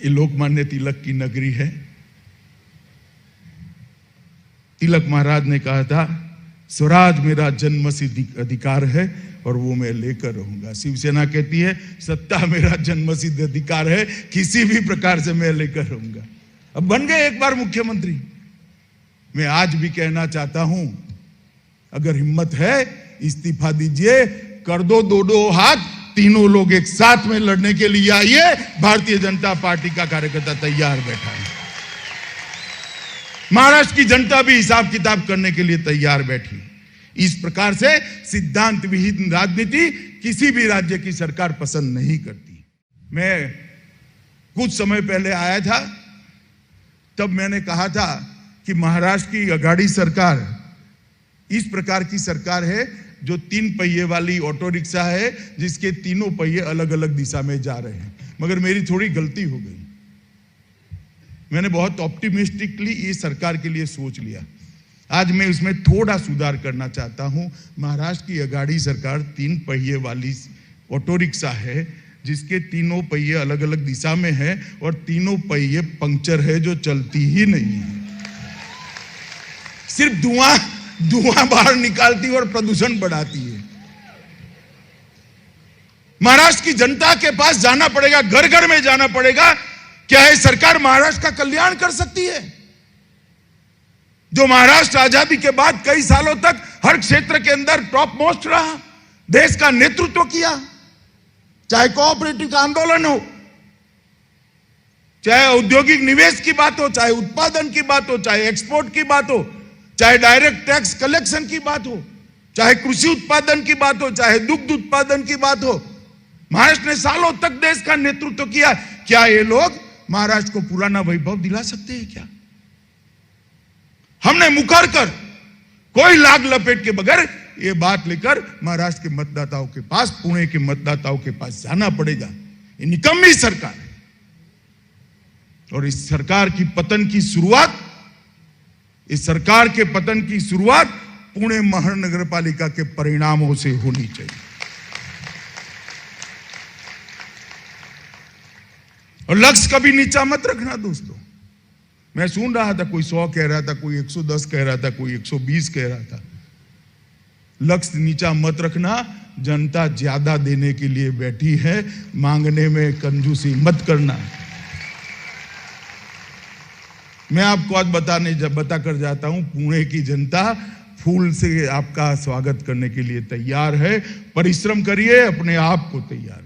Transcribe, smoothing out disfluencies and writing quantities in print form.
ये लोकमान्य तिलक की नगरी है। तिलक महाराज ने कहा था, स्वराज मेरा जन्मसिद्ध अधिकार है और वो मैं लेकर रहूंगा। शिवसेना कहती है, सत्ता मेरा जन्मसिद्ध अधिकार है, किसी भी प्रकार से मैं लेकर रहूंगा। अब बन गए एक बार मुख्यमंत्री। मैं आज भी कहना चाहता हूं, अगर हिम्मत है इस्तीफा दीजिए, कर दो दो हाथ, तीनों लोग एक साथ में लड़ने के लिए आइए। भारतीय जनता पार्टी का कार्यकर्ता तैयार बैठा है। महाराष्ट्र की जनता भी हिसाब किताब करने के लिए तैयार बैठी। इस प्रकार से सिद्धांत विहीन राजनीति किसी भी राज्य की सरकार पसंद नहीं करती। मैं कुछ समय पहले आया था, तब मैंने कहा था कि महाराष्ट्र की अघाड़ी सरकार इस प्रकार की सरकार है जो 3 पहिए वाली ऑटो रिक्शा है, जिसके तीनों पहिए अलग अलग दिशा में जा रहे हैं। मगर मेरी थोड़ी गलती हो गई। मैंने बहुत ऑप्टिमिस्टिकली ये सरकार के लिए सोच लिया। आज मैं इसमें थोड़ा सुधार करना चाहता हूं। महाराष्ट्र की अघाड़ी सरकार 3 पहिए वाली ऑटो रिक्शा है, जिसके तीनों पहिए अलग अलग दिशा में है और तीनों पहिए पंक्चर है, जो चलती ही नहीं है, सिर्फ धुआं बाहर निकालती है और प्रदूषण बढ़ाती है। महाराष्ट्र की जनता के पास जाना पड़ेगा, घर घर में जाना पड़ेगा। क्या है सरकार महाराष्ट्र का कल्याण कर सकती है? जो महाराष्ट्र आजादी के बाद कई सालों तक हर क्षेत्र के अंदर टॉप मोस्ट रहा, देश का नेतृत्व किया, चाहे कोऑपरेटिव का आंदोलन हो, चाहे औद्योगिक निवेश की बात हो, चाहे उत्पादन की बात हो, चाहे एक्सपोर्ट की बात हो, चाहे डायरेक्ट टैक्स कलेक्शन की बात हो, चाहे कृषि उत्पादन की बात हो, चाहे दुग्ध उत्पादन की बात हो, महाराष्ट्र ने सालों तक देश का नेतृत्व किया। क्या ये लोग महाराष्ट्र को पुराना वैभव दिला सकते हैं क्या? हमने मुकर कर, कोई लाग लपेट के बगैर ये बात लेकर महाराष्ट्र के मतदाताओं के पास, पुणे के मतदाताओं के पास जाना पड़ेगा। ये निकम्मी सरकार है और इस सरकार की पतन की शुरुआत, इस सरकार के पतन की शुरुआत पुणे महानगर पालिका के परिणामों से होनी चाहिए। और लक्ष्य कभी नीचा मत रखना दोस्तों। मैं सुन रहा था, कोई 100 कह रहा था, कोई 110 कह रहा था, कोई 120 कह रहा था। लक्ष्य नीचा मत रखना। जनता ज्यादा देने के लिए बैठी है, मांगने में कंजूसी मत करना। मैं आपको आज बता कर जाता हूं, पुणे की जनता फूल से आपका स्वागत करने के लिए तैयार है। परिश्रम करिए, अपने आप को तैयार